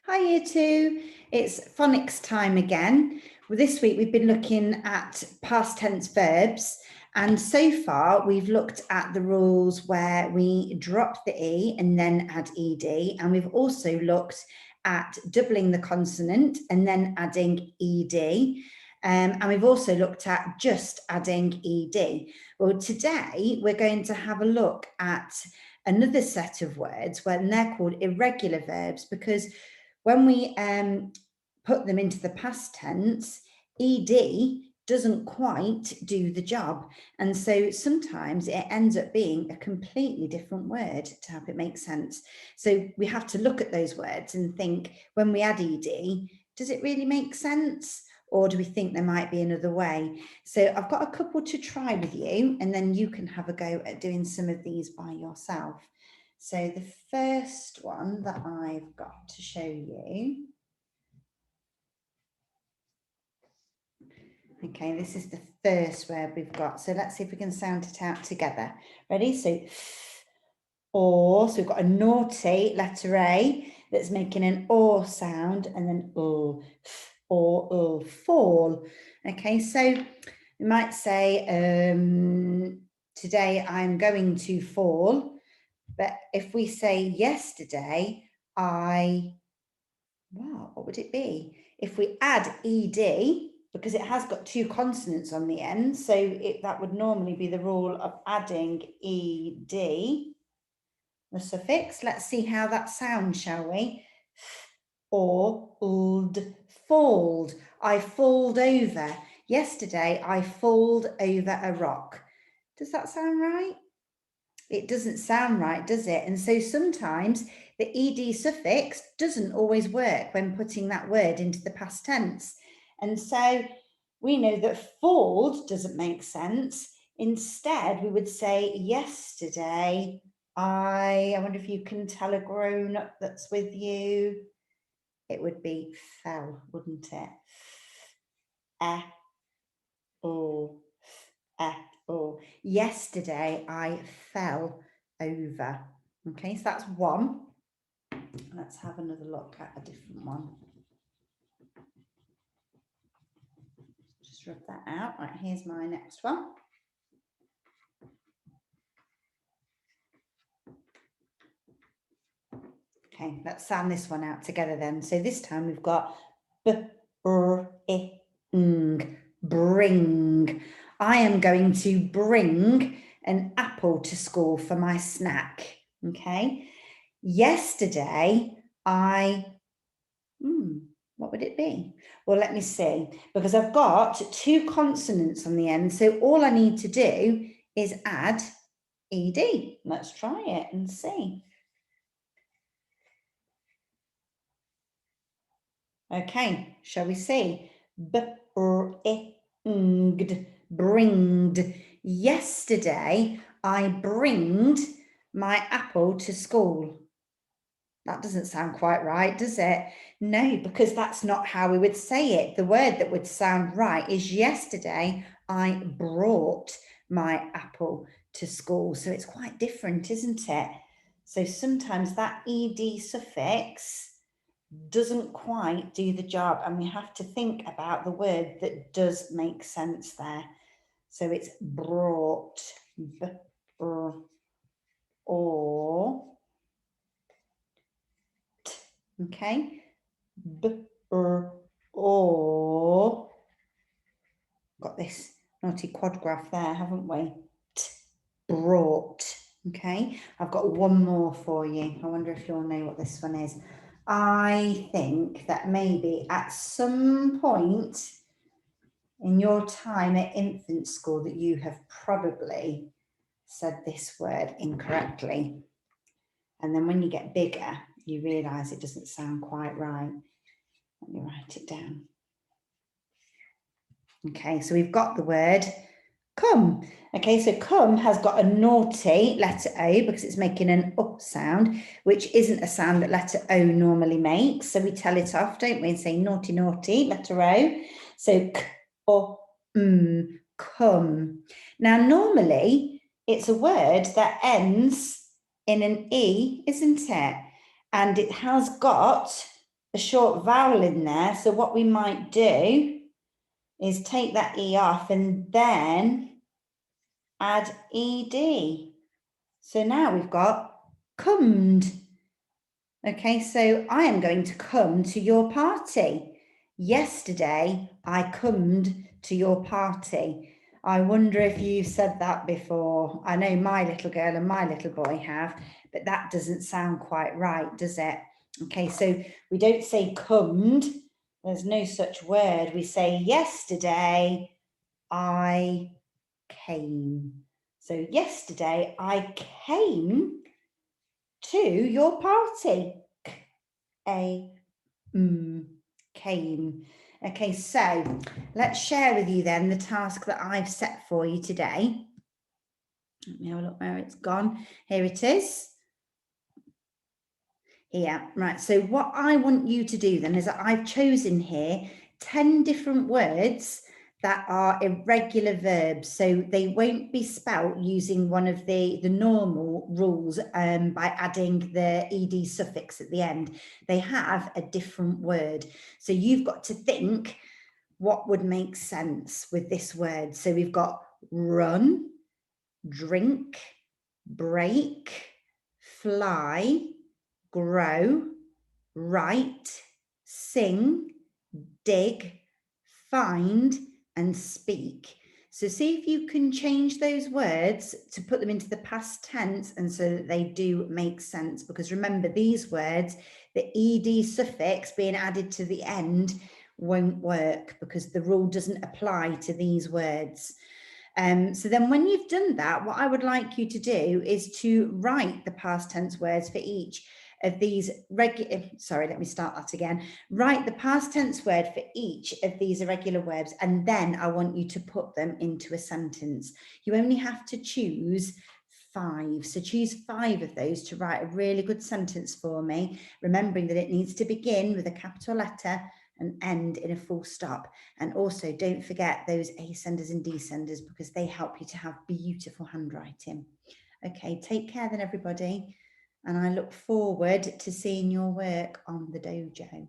Hi Year 2, it's phonics time again. Well, this week we've been looking at past tense verbs, and so far we've looked at the rules where we drop the E and then add ED, and we've also looked at doubling the consonant and then adding ED. And we've also looked at just adding ED. Well, today we're going to have a look at another set of words when they're called irregular verbs, because when we put them into the past tense, ED doesn't quite do the job. And so sometimes it ends up being a completely different word to have it make sense. So we have to look at those words and think, when we add ED, does it really make sense? Or do we think there might be another way? So I've got a couple to try with you, and then you can have a go at doing some of these by yourself. So the first one that I've got to show you. Okay, this is the first word we've got. So let's see if we can sound it out together. Ready? So, or. So we've got a naughty letter A that's making an or sound, and then or fall. Okay, so we might say, today I'm going to fall. But if we say yesterday, what would it be? If we add ED, because it has got two consonants on the end, so that would normally be the rule of adding ED, the suffix. Let's see how that sounds, shall we? Or, fold. I falled over. Yesterday, I falled over a rock. Does that sound right? It doesn't sound right, does it? And so sometimes the ED suffix doesn't always work when putting that word into the past tense. And so we know that falled doesn't make sense. Instead, we would say yesterday, I wonder if you can tell a grown-up that's with you. It would be fell, wouldn't it? Yesterday I fell over. Okay, so that's one. Let's have another look at a different one. Just rub that out. Right, here's my next one. Okay, let's sound this one out together then. So this time we've got bring. I am going to bring an apple to school for my snack. Okay. Yesterday, what would it be? Well, let me see, because I've got two consonants on the end. So all I need to do is add ED. Let's try it and see. Okay, shall we see? Bringed. Yesterday, I bringed my apple to school. That doesn't sound quite right, does it? No, because that's not how we would say it. The word that would sound right is yesterday I brought my apple to school. So it's quite different, isn't it? So sometimes that ED suffix doesn't quite do the job, and we have to think about the word that does make sense there. So it's brought, or, okay, or. Got this naughty quadgraph there, haven't we? Brought. Okay, I've got one more for you. I wonder if you'll know what this one is. I think that maybe at some point in your time at infant school that you have probably said this word incorrectly. And then when you get bigger, you realise it doesn't sound quite right. Let me write it down. Okay, so we've got the word come. Okay, so come has got a naughty letter O because it's making an up sound, which isn't a sound that letter O normally makes. So we tell it off, don't we, and say naughty, naughty, letter O. So k or come. Now, normally it's a word that ends in an E, isn't it? And it has got a short vowel in there. So what we might do is take that E off and then add ED. So now we've got comed. Okay, so I am going to come to your party. Yesterday, I comed to your party. I wonder if you've said that before. I know my little girl and my little boy have, but that doesn't sound quite right, does it? Okay, so we don't say comed. There's no such word. We say yesterday, I came. So yesterday, I came to your party. Came. Okay, so let's share with you then the task that I've set for you today. Let me have a look where it's gone. Here it is. Here, right. So what I want you to do then is that I've chosen here 10 different words that are irregular verbs. So they won't be spelt using one of the normal rules by adding the ed suffix at the end. They have a different word. So you've got to think what would make sense with this word. So we've got run, drink, break, fly, grow, write, sing, dig, find, and speak. So see if you can change those words to put them into the past tense and so that they do make sense. Because remember, these words, the ed suffix being added to the end won't work because the rule doesn't apply to these words. So then when you've done that, what I would like you to do is to write the past tense words for each of these let me start that again. Write the past tense word for each of these irregular verbs, and then I want you to put them into a sentence. You only have to choose 5. So choose 5 of those to write a really good sentence for me, remembering that it needs to begin with a capital letter and end in a full stop. And also don't forget those ascenders and descenders because they help you to have beautiful handwriting. Okay, take care then everybody. And I look forward to seeing your work on the dojo.